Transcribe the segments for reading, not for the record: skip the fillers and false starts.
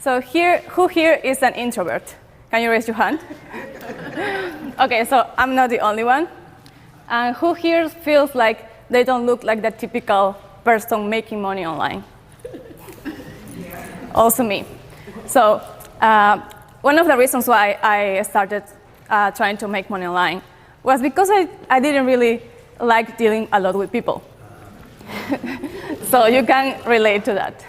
So who here is an introvert? Can you raise your hand? Okay, so I'm not the only one. And who here feels like they don't look like the typical person making money online? Also me. So one of the reasons why I started trying to make money online was because I didn't really like dealing a lot with people. So you can relate to that.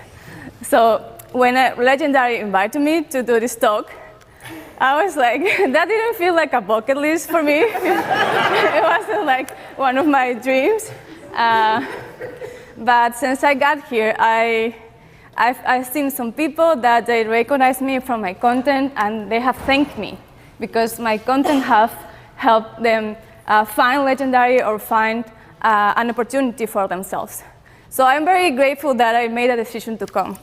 So when Legendary invited me to do this talk, I was like, that didn't feel like a bucket list for me. It wasn't like one of my dreams. But since I got here, I've seen some people that they recognize me from my content, and they have thanked me because my content have helped them find Legendary or find an opportunity for themselves. So I'm very grateful that I made a decision to come.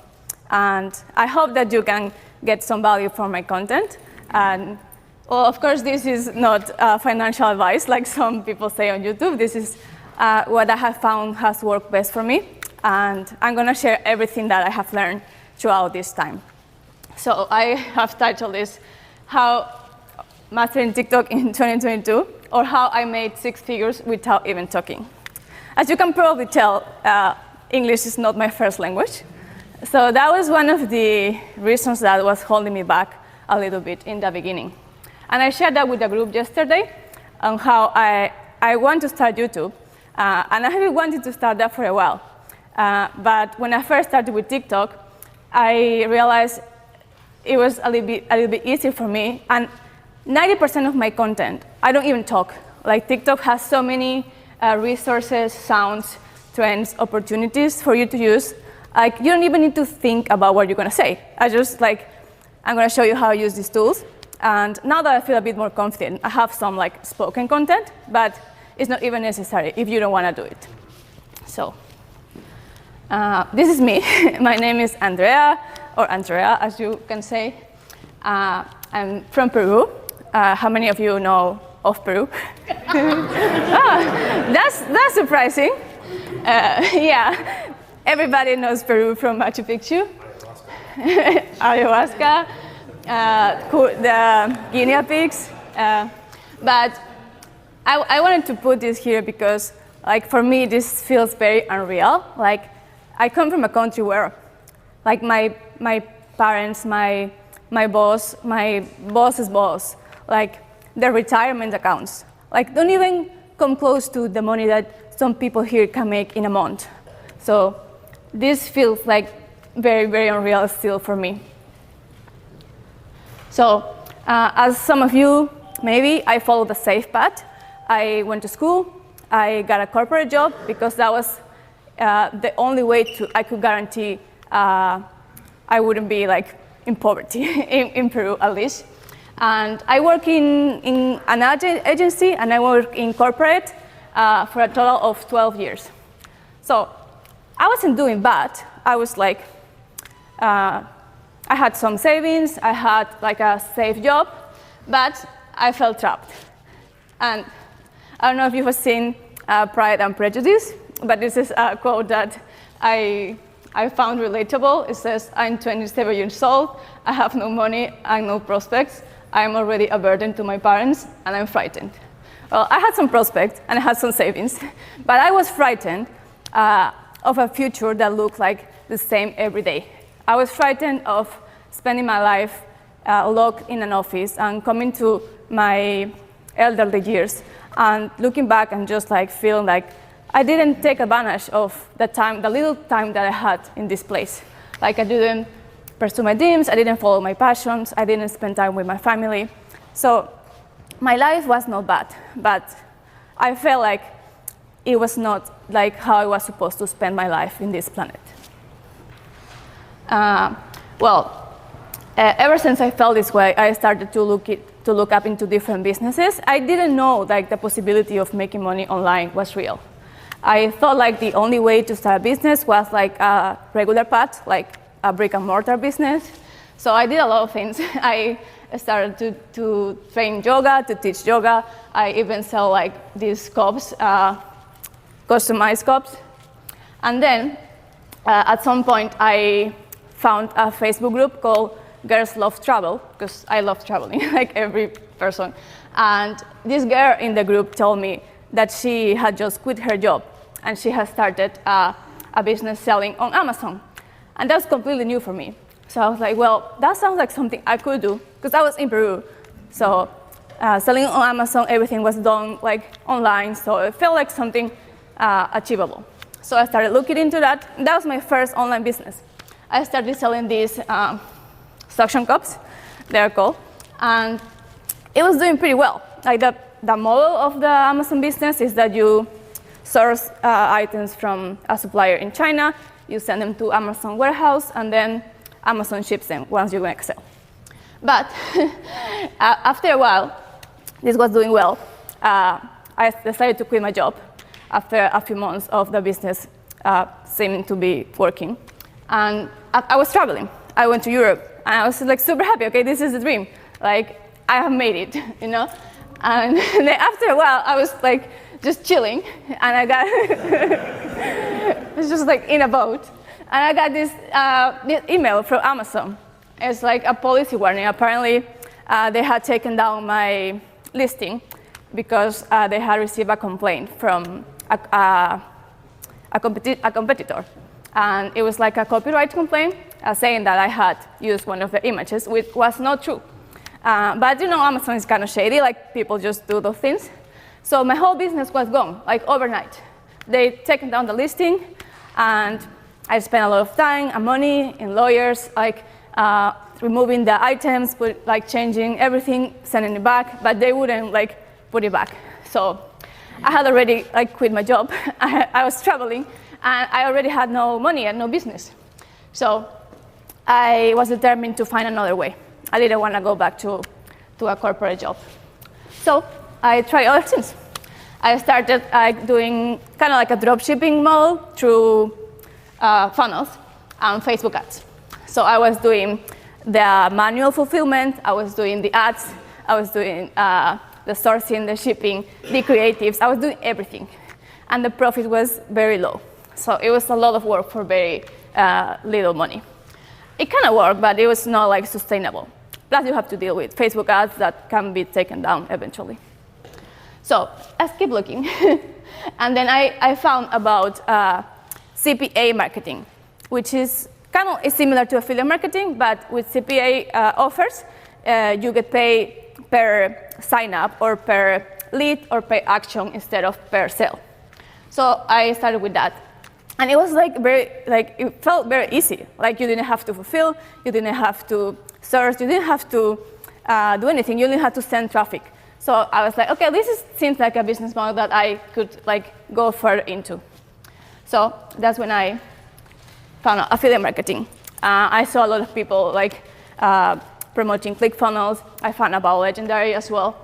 And I hope that you can get some value from my content. And well, of course, this is not financial advice like some people say on YouTube. This is what I have found has worked best for me. And I'm going to share everything that I have learned throughout this time. So I have titled this, How Mastering TikTok in 2022, or How I Made 6 Figures Without Even Talking. As you can probably tell, English is not my first language. So that was one of the reasons that was holding me back a little bit in the beginning. And I shared that with the group yesterday on how I want to start YouTube. And I have been wanting to start that for a while. But when I first started with TikTok, I realized it was a little bit easier for me. And 90% of my content, I don't even talk. Like TikTok has so many resources, sounds, trends, opportunities for you to use. Like you don't even need to think about what you're going to say. I'm going to show you how I use these tools. And now that I feel a bit more confident, I have some like spoken content, but it's not even necessary if you don't want to do it. So this is me. My name is Andrea, or Andrea, as you can say. I'm from Peru. How many of you know of Peru? That's surprising. Yeah, everybody knows Peru from Machu Picchu. Ayahuasca, the guinea pigs. But I wanted to put this here because, like, for me, this feels very unreal. Like, I come from a country where, like, my parents, my boss's boss, like, their retirement accounts, like, don't even come close to the money that some people here can make in a month. So this feels like very, very unreal still for me. So as some of you, maybe, I followed the safe path. I went to school. I got a corporate job because that was the only way I could guarantee I wouldn't be like in poverty, in Peru at least. And I work in an agency, and I work in corporate for a total of 12 years. So I wasn't doing bad. I was like, I had some savings, I had like a safe job, but I felt trapped. And I don't know if you have seen Pride and Prejudice, but this is a quote that I found relatable. It says, I'm 27 years old, I have no money and no prospects. I'm already a burden to my parents, and I'm frightened. Well, I had some prospects, and I had some savings, but I was frightened of a future that looked like the same every day. I was frightened of spending my life locked in an office and coming to my elderly years and looking back and just like feeling like I didn't take advantage of the little time that I had in this place. Like I didn't pursue my dreams, I didn't follow my passions, I didn't spend time with my family. So my life was not bad, but I felt like it was not like how I was supposed to spend my life in this planet. Ever since I felt this way, I started to look up into different businesses. I didn't know like the possibility of making money online was real. I thought like the only way to start a business was like a regular path, like a brick and mortar business. So I did a lot of things. I started to train yoga, to teach yoga. I even sell like these cups, customized cups. And then at some point I found a Facebook group called girls love travel, because I love traveling, like every person. And this girl in the group told me that she had just quit her job, and she had started a business selling on Amazon. And that was completely new for me. So I was like, well, that sounds like something I could do, because I was in Peru. So selling on Amazon, everything was done like online, so it felt like something achievable. So I started looking into that. That was my first online business. I started selling these suction cups, they're called, and it was doing pretty well. Like the model of the Amazon business is that you source items from a supplier in China, you send them to Amazon warehouse, and then Amazon ships them once you make a sale. But after a while, this was doing well. I decided to quit my job after a few months of the business seeming to be working. And I was traveling. I went to Europe, and I was like super happy. Okay, this is the dream. Like, I have made it, you know? And then after a while, I was like just chilling, and I got, I was just like in a boat, and I got this email from Amazon. It's like a policy warning. Apparently, they had taken down my listing because they had received a complaint from a competitor. And it was like a copyright complaint saying that I had used one of the images, which was not true. But you know, Amazon is kind of shady, like people just do those things. So my whole business was gone, like overnight. They taken down the listing, and I spent a lot of time and money in lawyers, like removing the items, changing everything, sending it back, but they wouldn't like put it back. So I had already like quit my job. I was traveling, and I already had no money and no business. So I was determined to find another way. I didn't want to go back to a corporate job. So I tried other things. I started doing kind of like a drop shipping model through funnels and Facebook ads. So I was doing the manual fulfillment, I was doing the ads, I was doing the sourcing, the shipping, the creatives, I was doing everything. And the profit was very low. So it was a lot of work for very little money. It kind of worked, but it was not like sustainable. Plus you have to deal with Facebook ads that can be taken down eventually. So let's keep looking. And then I found about CPA marketing, which is kind of similar to affiliate marketing, but with CPA offers, you get paid per sign up or per lead or per action instead of per sale. So I started with that. And it was it felt very easy. Like you didn't have to fulfill, you didn't have to source, you didn't have to do anything, you only had to send traffic. So I was like, okay, seems like a business model that I could go further into. So that's when I found affiliate marketing. I saw a lot of people promoting ClickFunnels. I found about Legendary as well.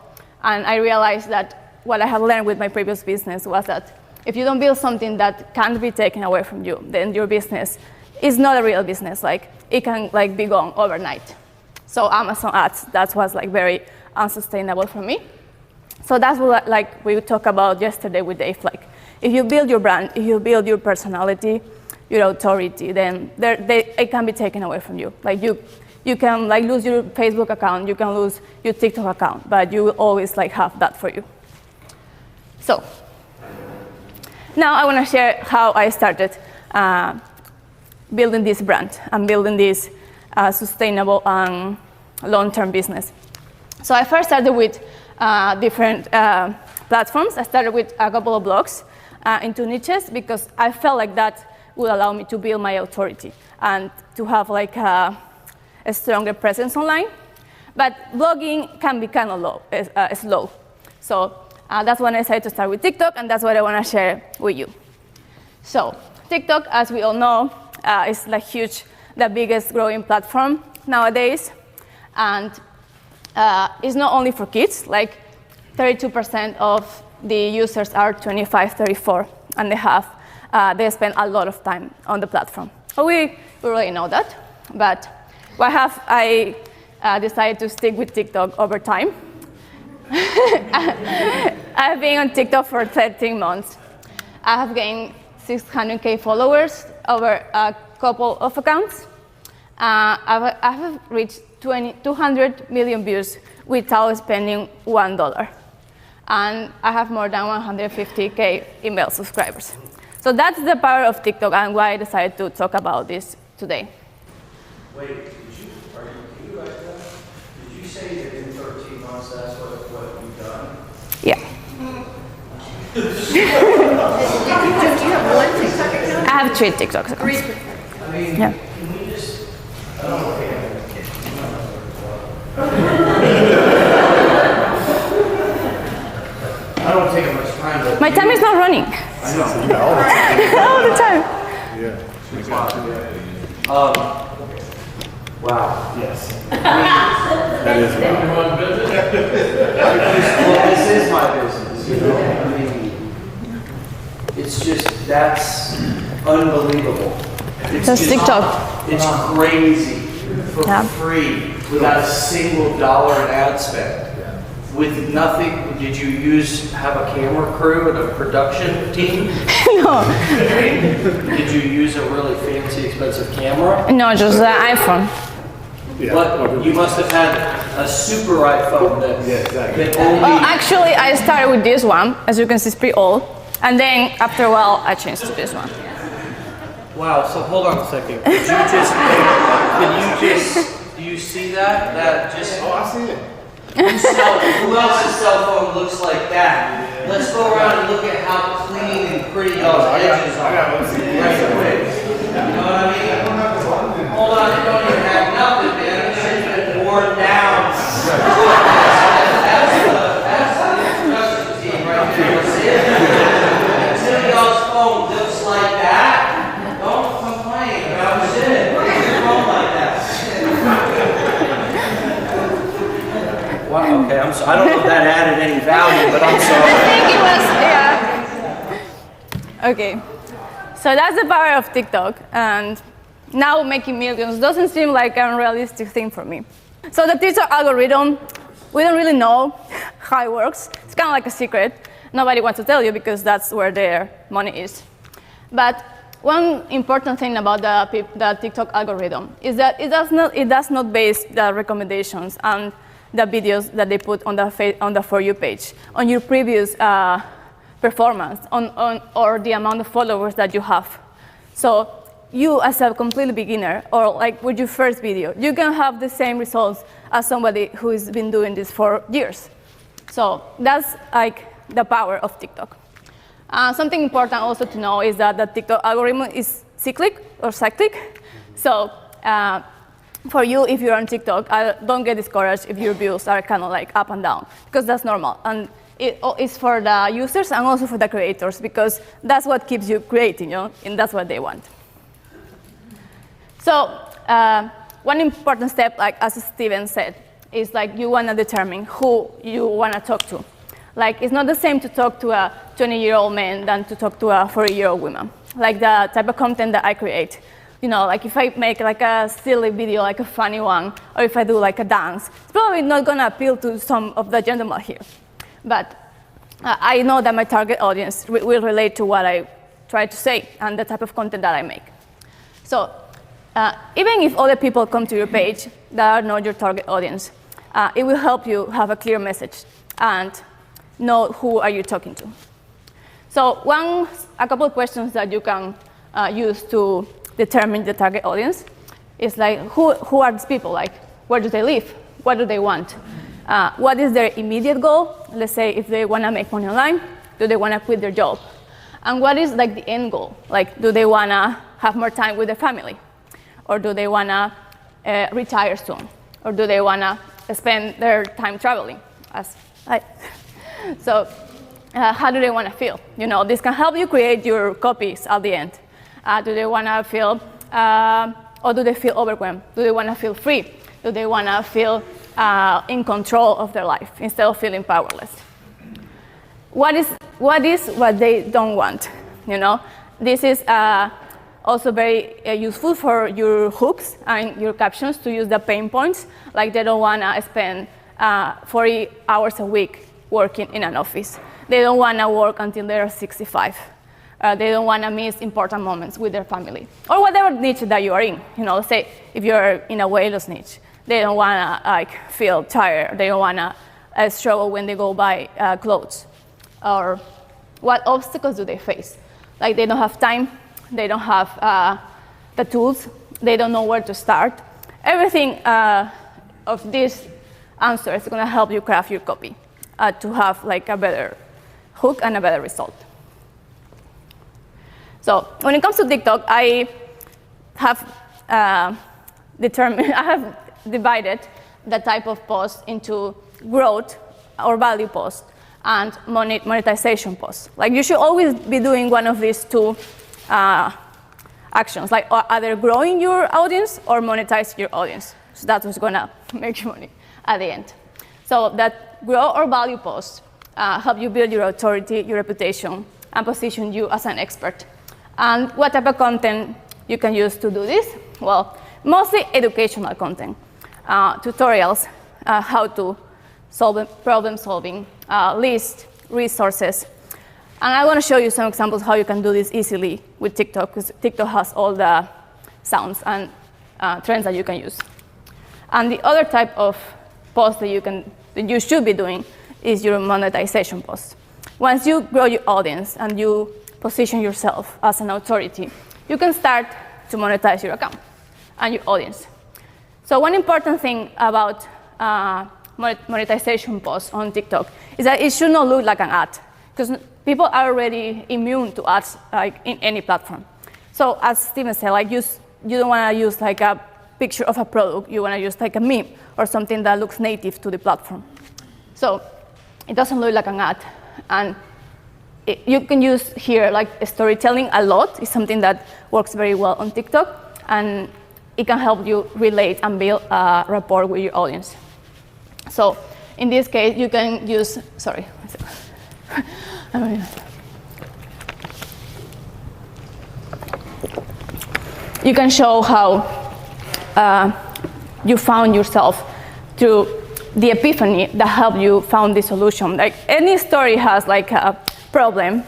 And I realized that what I had learned with my previous business was that if you don't build something that can't be taken away from you, then your business is not a real business. It can be gone overnight. So Amazon ads, that was very unsustainable for me. So that's what we talked about yesterday with Dave. If you build your brand, if you build your personality, your authority, then it can be taken away from you. You can lose your Facebook account, you can lose your TikTok account, but you will always have that for you. So now I want to share how I started building this brand and building this sustainable and long-term business. So I first started with different platforms. I started with a couple of blogs into niches because I felt like that would allow me to build my authority and to have a stronger presence online. But blogging can be kind of slow. So that's when I decided to start with TikTok, and that's what I want to share with you. So TikTok, as we all know, is huge, the biggest growing platform nowadays. And it's not only for kids, 32% of the users are 25, 34, and they spend a lot of time on the platform. So we already know that, but why have I decided to stick with TikTok over time? I've been on TikTok for 13 months. I have gained 600K followers over a couple of accounts. I have reached 200 million views without spending $1. And I have more than 150K email subscribers. So that's the power of TikTok and why I decided to talk about this today. Wait, can you write that? Did you say that in 13 months that's what you've done? Yeah. Do you have one TikTok account? I have 3 TikTok accounts. 3. I mean, Yeah. can we just, I don't know. I don't take up much time, but. My time is not running. I know. All the time. Wow, yes. That is Well, this is my business, you know? I mean, it's just, that's unbelievable. It's That's just- TikTok. It's crazy for Yeah. free without a single dollar in ad spend. With nothing, did you have a camera crew and a production team? No, Did you use a really fancy, expensive camera? no, just the iPhone. But you must have had a super iPhone that, that only. Well, actually, I started with this one. As you can see, it's pretty old. And then after a while, I changed to this one. Wow, so hold on a second. Do you see that? That just. Oh, I see it. Who else's cell phone looks like that? Let's go around and look at how clean and pretty those edges are. Right away. You know what I mean? Hold on, you don't even have nothing, man. It should have been worn down. That's the discussion team right there. See it? Until y'all's phone looks like that, don't complain about shit. Look at your phone like that. Wow, okay, I'm sorry. I don't know if that added any value, but I'm sorry. I think it was, yeah. Okay. So that's the power of TikTok. And now making millions doesn't seem like an unrealistic thing for me. So the TikTok algorithm, we don't really know how it works. It's kind of like a secret. Nobody wants to tell you because that's where their money is. But one important thing about the TikTok algorithm is that it does not base the recommendations and the videos that they put on the For You page on your previous performance or the amount of followers that you have. So you as a completely beginner or like with your first video, you can have the same results as somebody who has been doing this for years. So that's like the power of TikTok. Something important also to know is that the TikTok algorithm is cyclic. So for you, if you're on TikTok, don't get discouraged if your views are kind of like up and down, because that's normal. And it's for the users and also for the creators, because that's what keeps you creating, you know, and that's what they want. So one important step, like as Steven said, is like you want to determine who you want to talk to. Like it's not the same to talk to a 20-year-old man than to talk to a 40-year-old woman. Like the type of content that I create. You know, like if I make like a silly video, like a funny one, or if I do like a dance, it's probably not going to appeal to some of the gentlemen here. But I know that my target audience will relate to what I try to say and the type of content that I make. So even if other people come to your page that are not your target audience, it will help you have a clear message and know who are you talking to. So a couple of questions that you can use to determine the target audience is like, who are these people? Like, where do they live? What do they want? What is their immediate goal? Let's say if they want to make money online, do they want to quit their job? And what is like the end goal? Like, do they want to have more time with their family? Or do they want to retire soon? Or do they want to spend their time traveling? So how do they want to feel? You know, this can help you create your copies at the end. Do they want to feel, or do they feel overwhelmed? Do they want to feel free? Do they want to feel in control of their life instead of feeling powerless? What is what they don't want? You know, this is also very useful for your hooks and your captions to use the pain points. Like they don't want to spend 40 hours a week working in an office. They don't want to work until they're 65. They don't want to miss important moments with their family. Or whatever niche that you are in. You know, say if you're in a weight loss niche, They don't want to like feel tired. They don't want to struggle when they go buy clothes. Or what obstacles do they face? Like they don't have time. They don't have the tools. They don't know where to start. Everything of this answer is going to help you craft your copy to have like a better hook and a better result. So when it comes to TikTok, I have divided the type of post into growth or value post and monetization post. Like you should always be doing one of these two actions, like either growing your audience or monetize your audience. So that's what's gonna make you money at the end. So that grow or value post help you build your authority, your reputation, and position you as an expert. And what type of content you can use to do this? Well, mostly educational content, tutorials, how to solve problem solving, list, resources. And I want to show you some examples how you can do this easily with TikTok, because TikTok has all the sounds and trends that you can use. And the other type of post that you should be doing is your monetization post. Once you grow your audience and you position yourself as an authority, you can start to monetize your account and your audience. So one important thing about monetization posts on TikTok is that it should not look like an ad, because people are already immune to ads like in any platform. So as Steven said, like you don't want to use like a picture of a product. You want to use like a meme or something that looks native to the platform. So it doesn't look like an ad. And you can use here like storytelling a lot. It's something that works very well on TikTok, and it can help you relate and build a rapport with your audience. So in this case, you can use, sorry. You can show how you found yourself through the epiphany that helped you found the solution. Like any story has like a problem,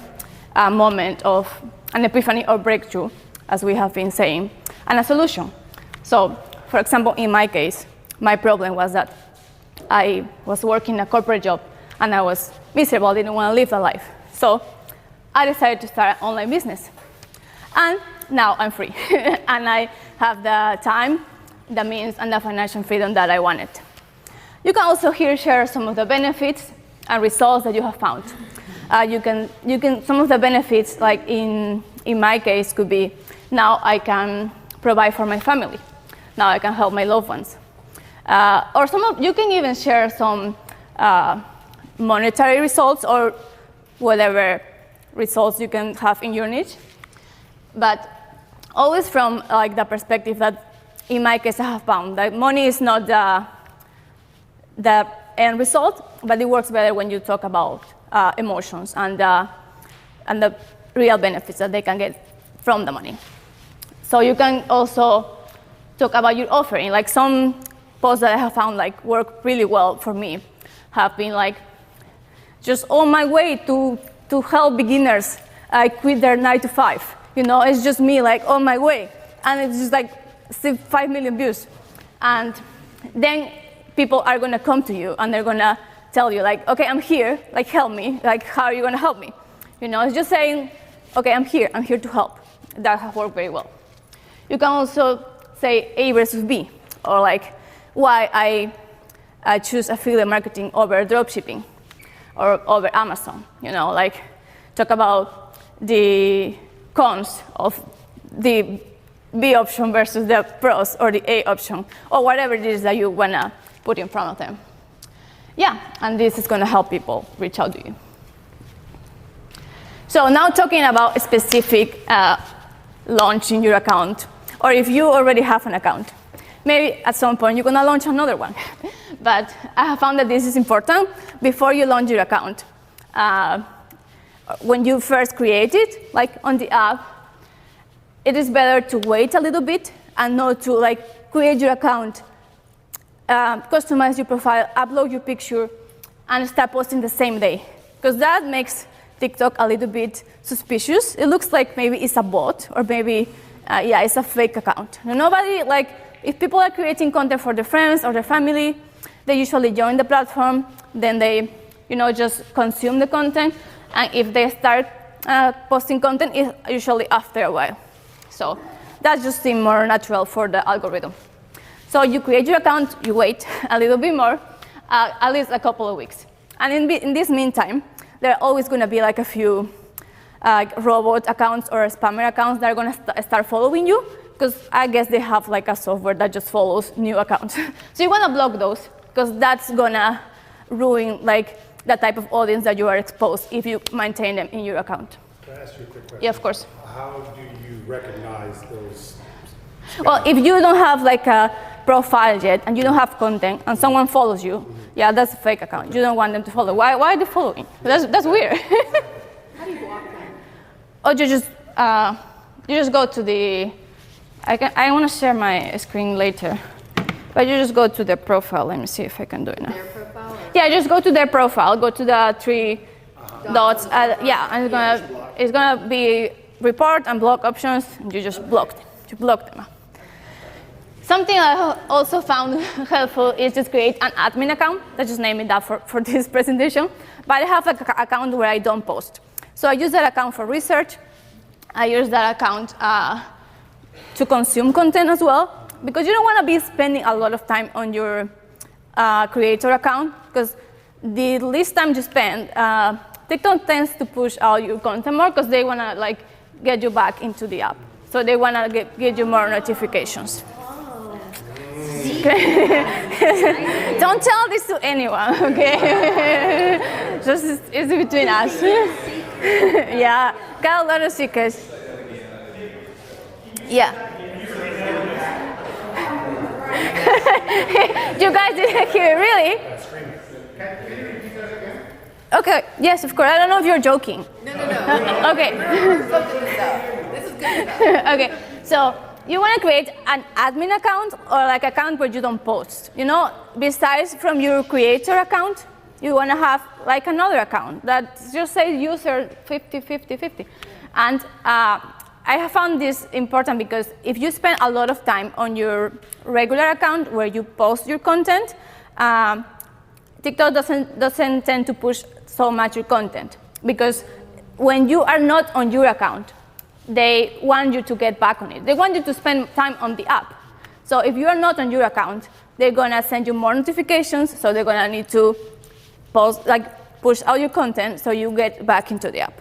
a moment of an epiphany or breakthrough, as we have been saying, and a solution. So, for example, in my case, my problem was that I was working a corporate job and I was miserable, didn't want to live the life. So I decided to start an online business. And now I'm free. And I have the time, the means, and the financial freedom that I wanted. You can also here share some of the benefits and results that you have found. Some of the benefits, like in my case, could be now I can provide for my family. Now I can help my loved ones. Or you can even share some monetary results or whatever results you can have in your niche. But always from like the perspective that, in my case, I have found that money is not the end result, but it works better when you talk about emotions and the real benefits that they can get from the money. So you can also talk about your offering. Like some posts that I have found like work really well for me have been like just on my way to help beginners quit their 9 to 5. You know, it's just me like on my way, and it's just like 5 million views, and then people are gonna come to you and they're gonna tell you like, okay, I'm here, like help me, like how are you gonna help me? You know, it's just saying, okay, I'm here to help. That has worked very well. You can also say A versus B, or like why I choose affiliate marketing over dropshipping or over Amazon. You know, like talk about the cons of the B option versus the pros, or the A option, or whatever it is that you wanna put in front of them. Yeah, and this is gonna help people reach out to you. So now talking about a specific launching your account, or if you already have an account, maybe at some point you're gonna launch another one. But I have found that this is important before you launch your account. When you first create it, like on the app, it is better to wait a little bit and not to like create your account, customize your profile, upload your picture, and start posting the same day. Because that makes TikTok a little bit suspicious. It looks like maybe it's a bot, or maybe it's a fake account. Nobody like if people are creating content for their friends or their family, they usually join the platform, then they just consume the content, and if they start posting content, it's usually after a while. So that just seems more natural for the algorithm. So you create your account, you wait a little bit more, at least a couple of weeks. And in this meantime, there are always going to be like a few robot accounts or spammer accounts that are going to start following you, because I guess they have like a software that just follows new accounts. So you want to block those, because that's going to ruin like the type of audience that you are exposed if you maintain them in your account. Can I ask you a quick question? Yeah, of course. How do you recognize those? Well, if you don't have like a profile yet and you don't have content and someone follows you, yeah, that's a fake account. You don't want them to follow. Why are they following? That's weird. How do you block them? Or you just go to the. I want to share my screen later, but you just go to their profile. Let me see if I can do it now. Their profile? Or? Yeah, just go to their profile. Go to the three dots. Yeah, and it's gonna be report and block options. And you just block them. You block them. Something I also found helpful is just create an admin account. Let's just name it that for this presentation. But I have like an account where I don't post. So I use that account for research. I use that account to consume content as well, because you don't want to be spending a lot of time on your creator account, because the least time you spend, TikTok tends to push out your content more because they want to like get you back into the app. So they want to get you more notifications. Okay. Don't tell this to anyone, okay? Just it's between us. Yeah, got a lot of secrets. Yeah. You guys didn't hear, really? Okay, yes, of course. I don't know if you're joking. No. Okay. This is good enough. Okay, so you want to create an admin account or like account where you don't post. Besides from your creator account, you want to have like another account that just says user 50. And I have found this important because if you spend a lot of time on your regular account where you post your content, TikTok doesn't tend to push so much your content, because when you are not on your account, they want you to get back on it. They want you to spend time on the app. So if you are not on your account, they're gonna send you more notifications, so they're gonna need to push out your content so you get back into the app.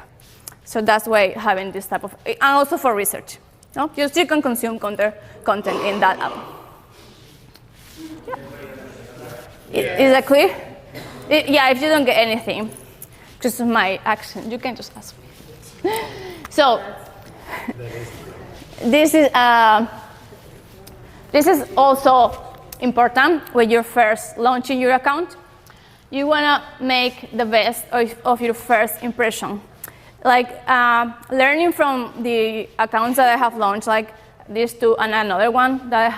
So that's why having this type of, and also for research. You can consume content in that app. Yeah. Is that clear? Yeah, if you don't get anything, just my accent, you can just ask me. So this is also important when you're first launching your account. You want to make the best of your first impression. Like learning from the accounts that I have launched, like these two and another one that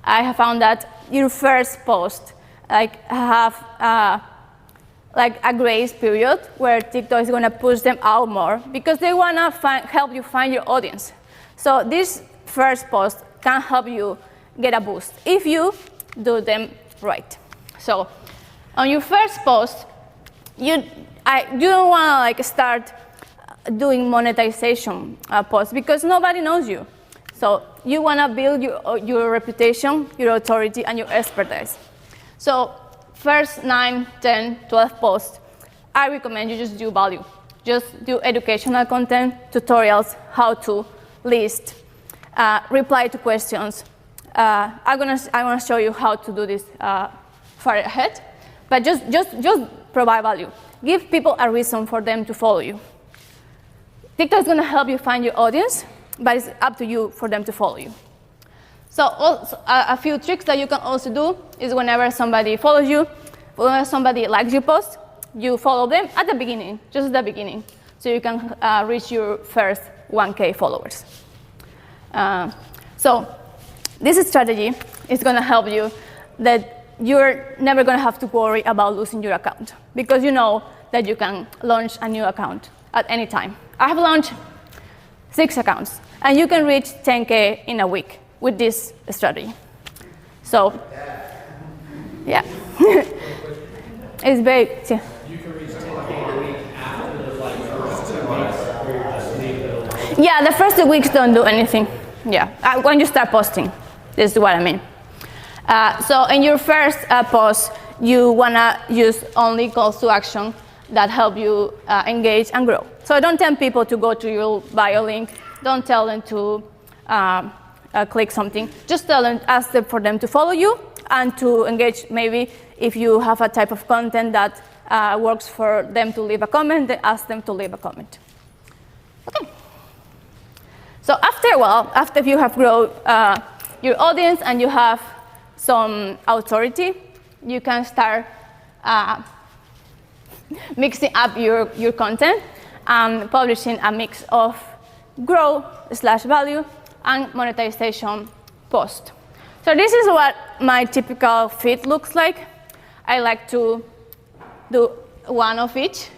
I have found that your first post have a grace period where TikTok is going to push them out more, because they want to help you find your audience. So this first post can help you get a boost if you do them right. So on your first post, you don't want to start doing monetization posts, because nobody knows you. So you want to build your reputation, your authority, and your expertise. So first 9, 10, 12 posts, I recommend you just do value. Just do educational content, tutorials, how to list, reply to questions. I want to show you how to do this far ahead, but just provide value. Give people a reason for them to follow you. TikTok is going to help you find your audience, but it's up to you for them to follow you. So also, a few tricks that you can also do is whenever somebody follows you, whenever somebody likes your post, you follow them at the beginning, just at the beginning, so you can reach your first 1K followers. So this strategy is going to help you that you're never going to have to worry about losing your account, because you know that you can launch a new account at any time. I have launched 6 accounts, and you can reach 10K in a week with this strategy. So, yeah. It's very, yeah. You can reach 10K a week after the first 2 weeks where you're just leaving it alone. Yeah, the first 2 weeks don't do anything. Yeah, when you start posting, this is what I mean. So in your first post, you wanna use only calls to action that help you engage and grow. So don't tell people to go to your bio link. Don't tell them to click something. Just ask them for them to follow you and to engage. Maybe if you have a type of content that works for them to leave a comment, then ask them to leave a comment. Okay. So after a while, after you have grown your audience and you have some authority, you can start mixing up your content and publishing a mix of grow/value and monetization post. So this is what my typical feed looks like. I like to do one of each,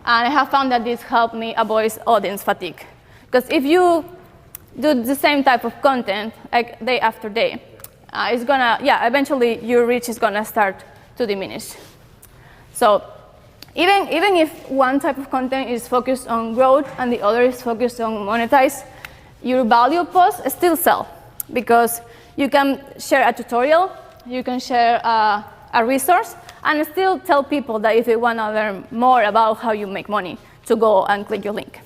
and I have found that this helped me avoid audience fatigue. Because if you do the same type of content like day after day, it's gonna, eventually your reach is gonna start to diminish. So even if one type of content is focused on growth and the other is focused on monetize, your value posts still sell because you can share a tutorial, you can share a resource, and still tell people that if they want to learn more about how you make money, to go and click your link.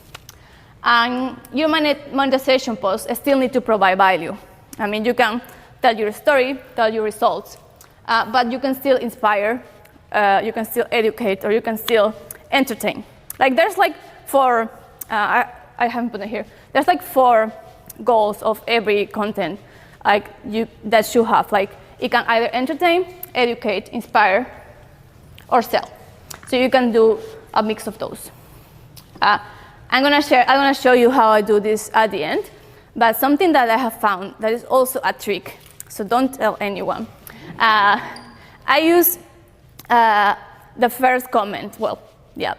And your monetization posts still need to provide value. I mean, you can tell your story, tell your results, but you can still inspire, you can still educate, or you can still entertain. Like there's like four, I haven't put it here, there's like 4 goals of every content that you have. Like it can either entertain, educate, inspire, or sell. So you can do a mix of those. I'm gonna show you how I do this at the end, but something that I have found that is also a trick, so don't tell anyone. I use the first comment.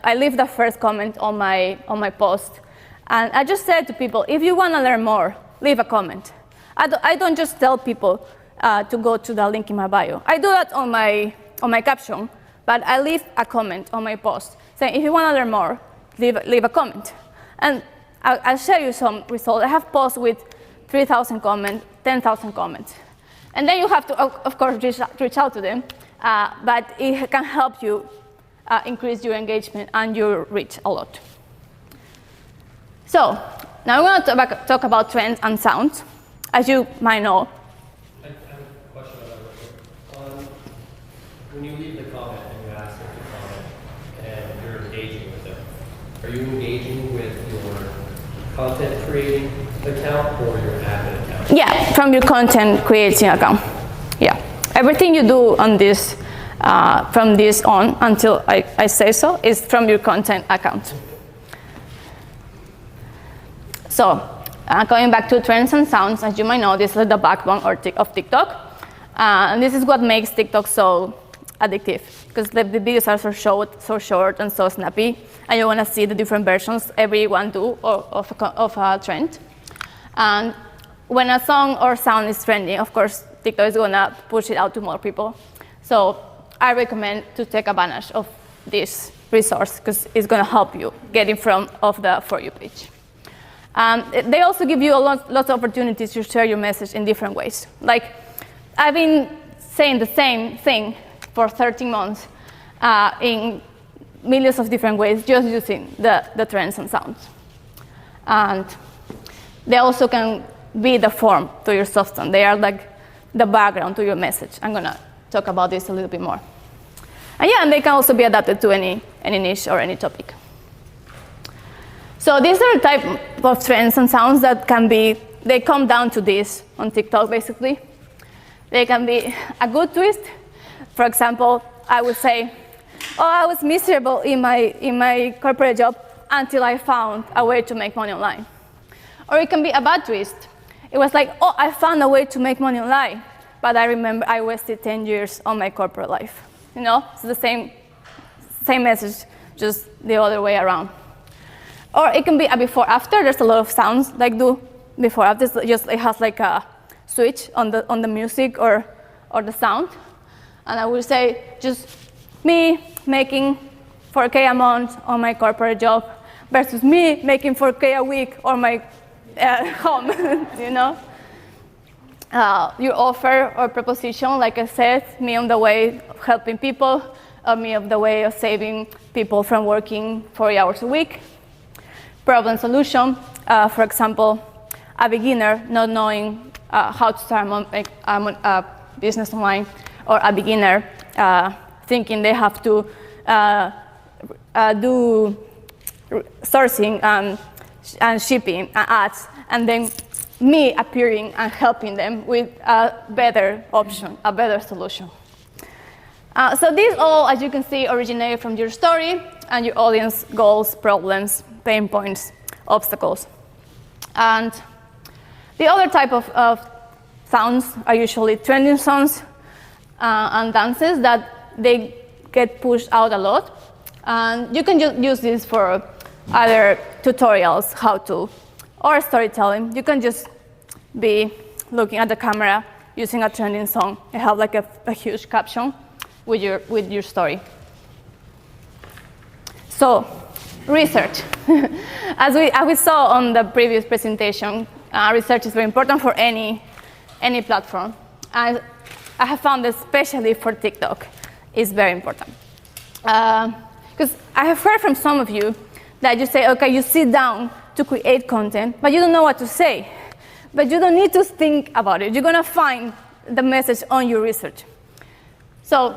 I leave the first comment on my post, and I just said to people, if you wanna learn more, leave a comment. I don't just tell people to go to the link in my bio. I do that on my caption, but I leave a comment on my post saying, if you wanna learn more, leave a comment. And I'll share you some results. I have posts with 3,000 comments, 10,000 comments. And then you have to, of course, reach out to them, but it can help you increase your engagement and your reach a lot. So now we're going to talk about trends and sounds. As you might know. I have a question about that. When you leave the comment and you ask them to comment and you're engaging with them, are you engaging with your content creating account or your admin account? Yeah, from your content creating account. Yeah, everything you do on this, from this on until I say so, is from your content account. So, going back to trends and sounds, as you might know, this is the backbone of TikTok. And this is what makes TikTok so addictive, because the videos are so short and so snappy, and you want to see the different versions everyone do of a trend. And when a song or sound is trending, of course, TikTok is going to push it out to more people. So I recommend to take advantage of this resource, because it's going to help you get in front of the For You page. They also give you lots of opportunities to share your message in different ways. Like, I've been saying the same thing for 13 months in millions of different ways, just using the trends and sounds. And they also can be the form to your substance. They are like the background to your message. I'm going to talk about this a little bit more. And they can also be adapted to any niche or any topic. So these are the type of trends and sounds that they come down to this on TikTok, basically. They can be a good twist. For example, I would say, I was miserable in my corporate job until I found a way to make money online. Or it can be a bad twist. It was like, I found a way to make money online, but I remember I wasted 10 years on my corporate life. It's the same message, just the other way around. Or it can be a before-after. There's a lot of sounds like do before-after. It has like a switch on the music or or the sound. And I will say just me making 4K a month on my corporate job versus me making 4K a week on my home, you know? Your offer or proposition, like I said, me on the way of helping people, or me of the way of saving people from working 40 hours a week. Problem solution, for example, a beginner not knowing how to start a business online, or a beginner thinking they have to do sourcing and shipping and ads, and then me appearing and helping them with a better option, a better solution. So these all, as you can see, originate from your story and your audience goals, problems, pain points, obstacles. And the other type of sounds are usually trending songs and dances that they get pushed out a lot. And you can use this for either tutorials, how to, or storytelling. You can just be looking at the camera using a trending song and have like a huge caption with your story. So, research. As we saw on the previous presentation, research is very important for any platform. I have found, especially for TikTok, is very important. Because I have heard from some of you that you say, okay, you sit down to create content, but you don't know what to say. But you don't need to think about it. You're going to find the message on your research. So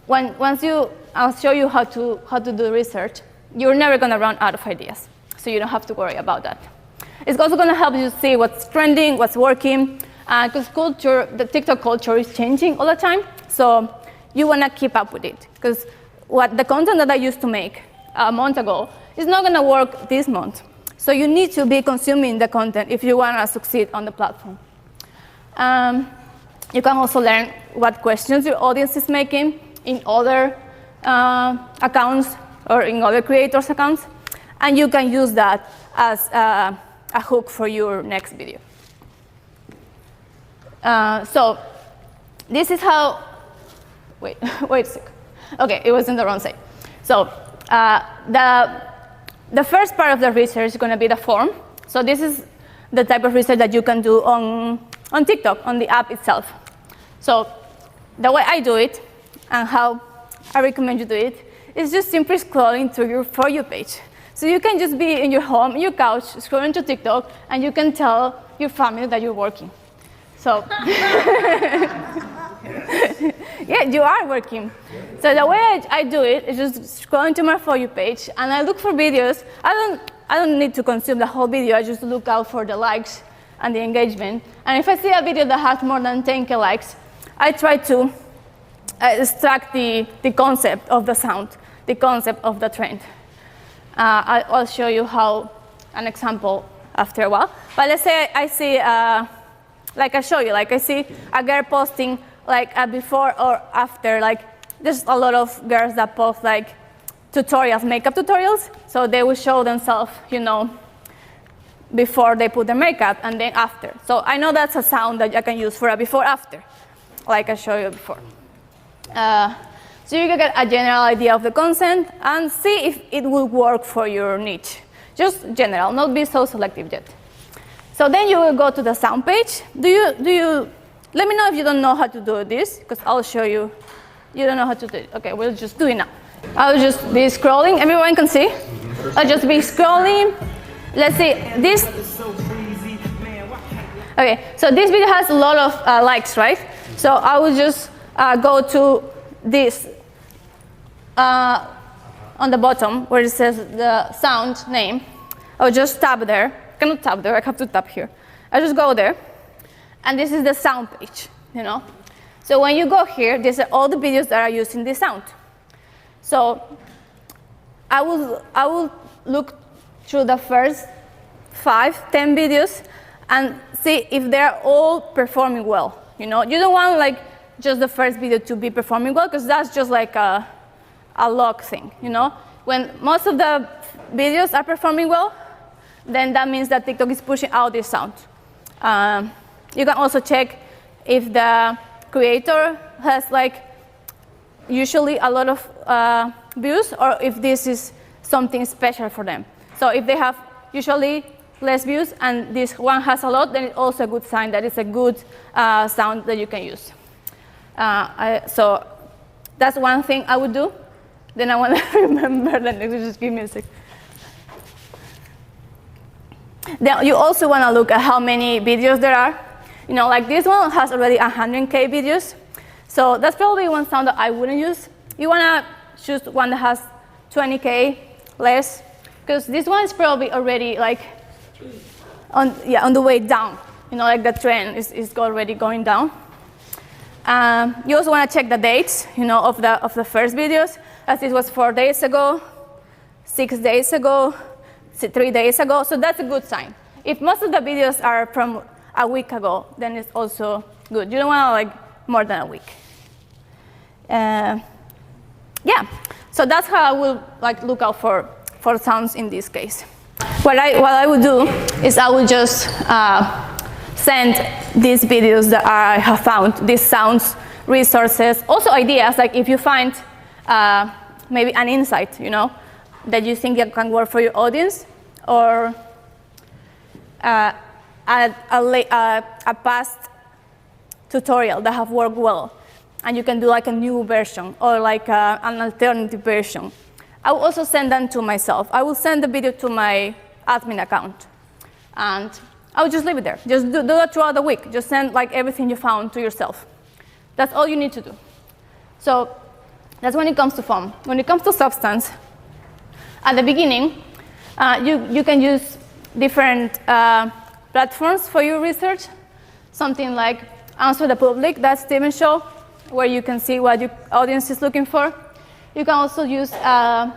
I'll show you how to do research. You're never going to run out of ideas. So you don't have to worry about that. It's also going to help you see what's trending, what's working, because the TikTok culture is changing all the time. So you want to keep up with it. Because the content that I used to make a month ago is not going to work this month. So you need to be consuming the content if you want to succeed on the platform. You can also learn what questions your audience is making in other accounts or in other creators' accounts. And you can use that as a hook for your next video. So this is how, wait a sec. Okay, it was in the wrong side. So the first part of the research is going to be the form. So this is the type of research that you can do on TikTok, on the app itself. So the way I do it, and how I recommend you do it, is just simply scrolling through your For You page. So you can just be in your home, in your couch, scrolling to TikTok, and you can tell your family that you're working. So, yeah, you are working. So the way I do it is just scrolling to my For You page, and I look for videos. I don't need to consume the whole video. I just look out for the likes and the engagement. And if I see a video that has more than 10K likes, I try to extract the concept of the sound, the concept of the trend. I'll show you how an example after a while. But let's say I see, like I show you, like I see a girl posting like a before or after. Like there's a lot of girls that post like tutorials, makeup tutorials. So they will show themselves, you know, before they put their makeup and then after. So I know that's a sound that I can use for a before-after, like I showed you before. So you can get a general idea of the content and see if it will work for your niche. Just general, not be so selective yet. So then you will go to the sound page. Let me know if you don't know how to do this, because I'll show you. You don't know how to do it. Okay, we'll just do it now. I'll just be scrolling. Everyone can see. I'll just be scrolling. Let's see, this. Okay, so this video has a lot of likes, right? So I will just go to this on the bottom where it says the sound name. I'll just tap there. I cannot tap there, I have to tap here. I just go there, and this is the sound page, you know? So when you go here, these are all the videos that are using this sound. So I will look through the first 5, 10 videos and see if they're all performing well. You know, you don't want like just the first video to be performing well, because that's just like a log thing, you know? When most of the videos are performing well, then that means that TikTok is pushing out this sound. You can also check if the creator has like usually a lot of views, or if this is something special for them. So if they have usually less views and this one has a lot, then it's also a good sign that it's a good sound that you can use. So that's one thing I would do. Then I want to remember the next, just give me a sec. Then you also want to look at how many videos there are. You know, like this one has already 100K videos. So that's probably one sound that I wouldn't use. You want to choose one that has 20K less, because this one is probably already like on the way down. You know, like the trend is already going down. You also want to check the dates, you know, of the first videos, as this was 4 days ago, 6 days ago, 3 days ago. So that's a good sign. If most of the videos are from a week ago, then it's also good. You don't want like more than a week. Yeah. So that's how I will like look out for sounds in this case. What I would do is I would just send these videos that I have found, these sounds, resources, also ideas, like if you find maybe an insight, you know, that you think that can work for your audience, or a past tutorial that have worked well, and you can do like a new version or like an alternative version. I will also send them to myself. I will send the video to my admin account, and I will just leave it there. Just do that throughout the week. Just send like everything you found to yourself. That's all you need to do. So that's when it comes to form. When it comes to substance, at the beginning, you can use different platforms for your research. Something like Answer the Public, that's Steven's show, where you can see what your audience is looking for. You can also use a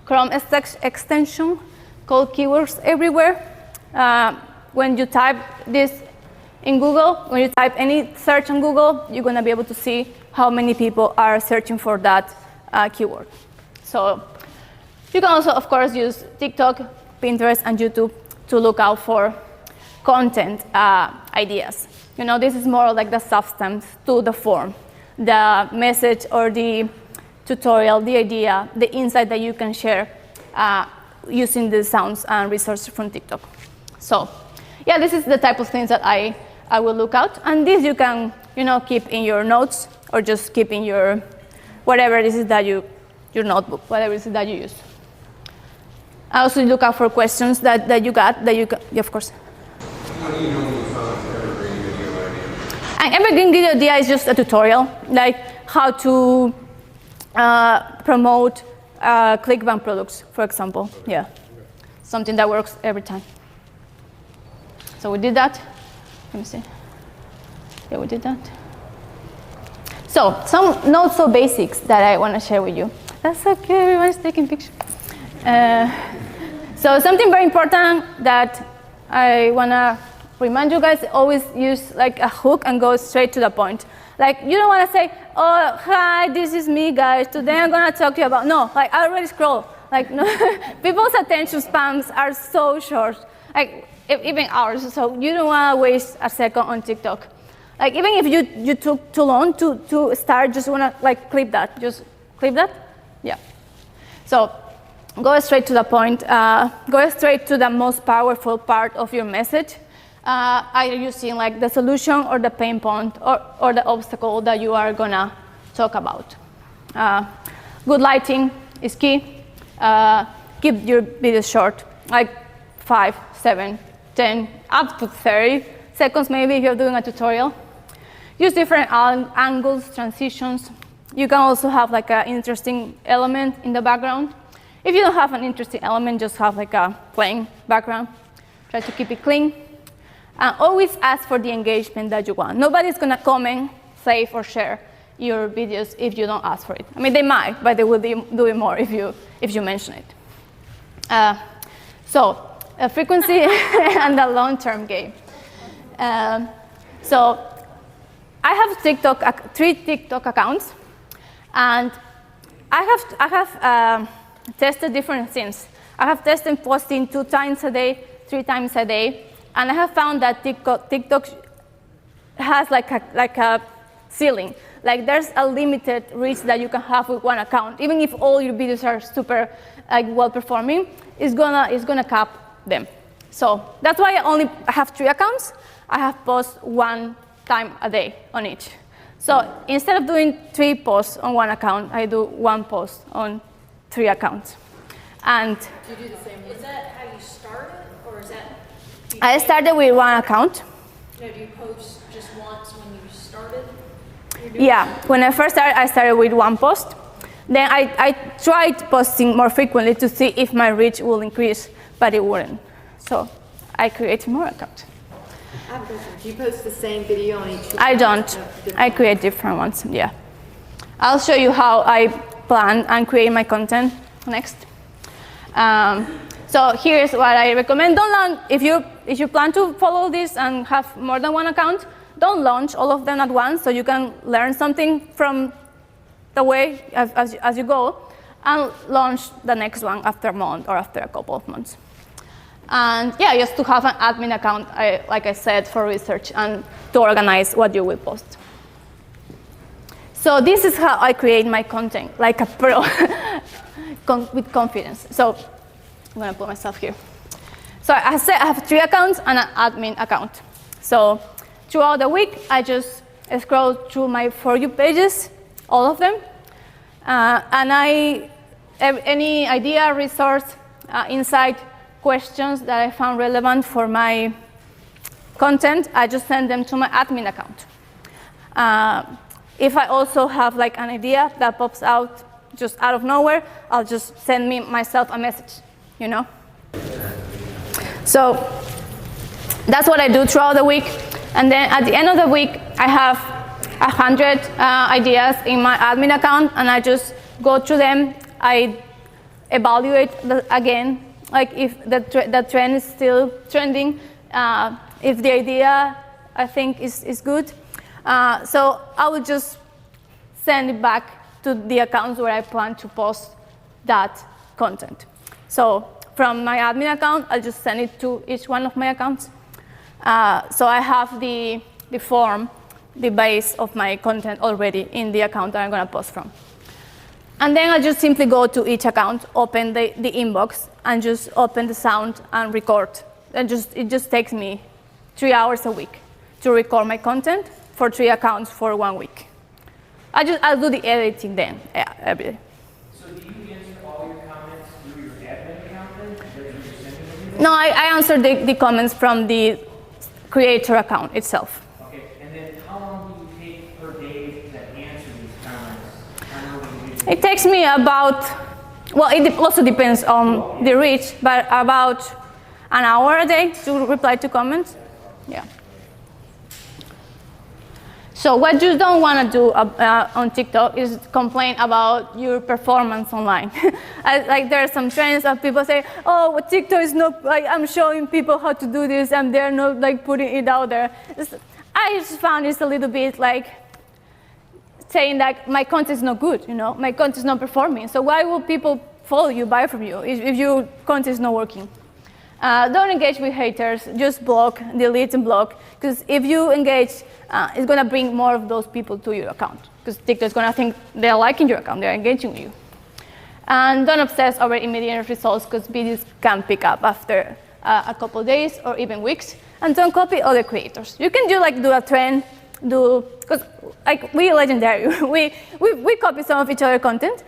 Chrome extension called Keywords Everywhere. When you type this in Google, when you type any search on Google, you're going to be able to see how many people are searching for that keyword. So you can also, of course, use TikTok, Pinterest, and YouTube to look out for content ideas. You know, this is more like the substance to the form, the message or the tutorial, the idea, the insight that you can share using the sounds and resources from TikTok. So, yeah, this is the type of things that I will look out, and this you can, you know, keep in your notes or just keep in your whatever this is that your notebook, whatever it is that you use. I also look out for questions that you got that you yeah, of course. What do you know when you found an evergreen video idea? An evergreen video idea is just a tutorial, like how to promote ClickBank products, for example. Yeah, something that works every time. So we did that. Let me see. Yeah, we did that. So some not so basics that I want to share with you. That's okay. Everyone's taking pictures. So something very important that I want to remind you guys: always use like a hook and go straight to the point. Like, you don't want to say, oh, hi, this is me, guys. Today I'm going to talk to you about, no, like, I already scroll. Like, no, people's attention spans are so short, like, even ours. So you don't want to waste a second on TikTok. Like, even if you took too long to start, just want to, like, clip that. Just clip that? Yeah. So go straight to the point. Go straight to the most powerful part of your message. Either using like the solution or the pain point or the obstacle that you are gonna talk about. Good lighting is key. Keep your videos short, like 5, 7, 10, up to 30 seconds maybe if you're doing a tutorial. Use different angles, transitions. You can also have like an interesting element in the background. If you don't have an interesting element, just have like a plain background. Try to keep it clean. Always ask for the engagement that you want. Nobody's going to comment, save, or share your videos if you don't ask for it. I mean, they might, but they will do it more if you mention it. So frequency and the long-term game. So I have 3 TikTok accounts, and I have tested different things. I have tested posting 2 times a day, 3 times a day. And I have found that TikTok has like a ceiling. Like there's a limited reach that you can have with one account. Even if all your videos are super well performing, it's gonna cap them. So that's why I have 3 accounts. I have post 1 time a day on each. So instead of doing 3 posts on 1 account, I do 1 post on 3 accounts. And Do you do the same Is that how you started, or is that? I started with 1 account. No, do you post just once when you started? Yeah, when I first started, I started with 1 post. Then I tried posting more frequently to see if my reach will increase, but it wouldn't. So I created more accounts. I have a question. Do you post the same video on each? I don't. I create different ones, yeah. I'll show you how I plan and create my content next. So here's what I recommend. Don't launch, if you plan to follow this and have more than 1 account, don't launch all of them at once so you can learn something from the way as you go, and launch the next one after a month or after a couple of months. And yeah, just to have an admin account, like I said, for research and to organize what you will post. So this is how I create my content, like a pro, with confidence. So I'm gonna put myself here. So I said I have 3 accounts and an admin account. So throughout the week, I just scroll through my For You pages, all of them, and any idea, resource, insight, questions that I found relevant for my content, I just send them to my admin account. If I also have like an idea that pops out just out of nowhere, I'll just send myself a message, you know? So that's what I do throughout the week. And then at the end of the week, I have 100 ideas in my admin account, and I just go through them. I evaluate again, like if the trend is still trending, if the idea I think is good. So I will just send it back to the accounts where I plan to post that content. So from my admin account, I'll just send it to each one of my accounts. So I have the form, the base of my content already in the account that I'm going to post from. And then I just simply go to each account, open the inbox, and just open the sound and record. It just takes me 3 hours a week to record my content for 3 accounts for 1 week. I'll do the editing then, every day. So do you answer all your comments through your admin account then? That you just send it over? No, I answer the comments from the creator account itself. Okay, and then how long do you take per day to answer these comments? I know when you It takes me about, well, it also depends on the reach, but about an hour a day to reply to comments. Yeah. So what you don't want to do on TikTok is complain about your performance online. Like there are some trends of people say, oh, well, TikTok is not, like I'm showing people how to do this and they're not like putting it out there. I just found it's a little bit like saying that my content is not good, you know, my content is not performing. So why will people follow you, buy from you if your content is not working? Don't engage with haters, just block, delete and block. Because if you engage, it's going to bring more of those people to your account. Because TikTok is going to think they're liking your account, they're engaging with you. And don't obsess over immediate results, because videos can pick up after a couple of days or even weeks. And don't copy other creators. You can do a trend, because like we Legendary, we copy some of each other content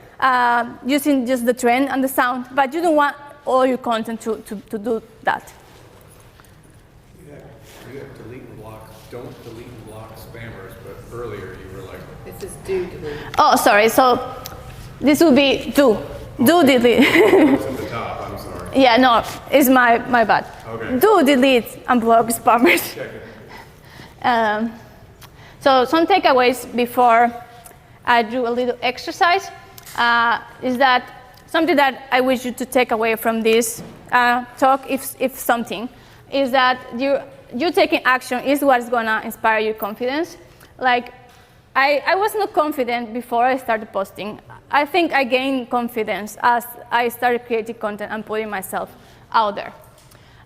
using just the trend and the sound, but you don't want all your content to do that. You have delete and block, don't delete and block spammers, but earlier you were like, It says do delete. Oh, sorry, so this will be do delete. it's at the top, I'm sorry. Yeah, no, it's my bad. Okay. Do delete and block spammers. Check it. So some takeaways before I do a little exercise is that something that I wish you to take away from this talk, if something, is that you taking action is what's gonna inspire your confidence. Like, I was not confident before I started posting. I think I gained confidence as I started creating content and putting myself out there.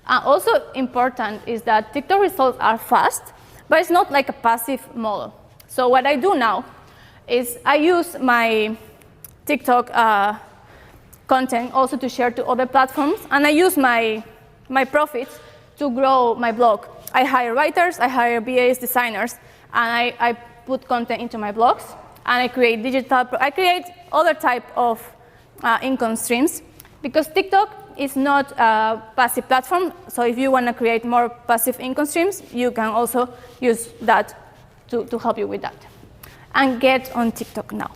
Also important is that TikTok results are fast, but it's not like a passive model. So what I do now is I use my TikTok content also to share to other platforms, and I use my profits to grow my blog. I hire writers, I hire BAs, designers, and I put content into my blogs, and I create I create other type of income streams, because TikTok is not a passive platform, so if you want to create more passive income streams, you can also use that to help you with that. And get on TikTok now.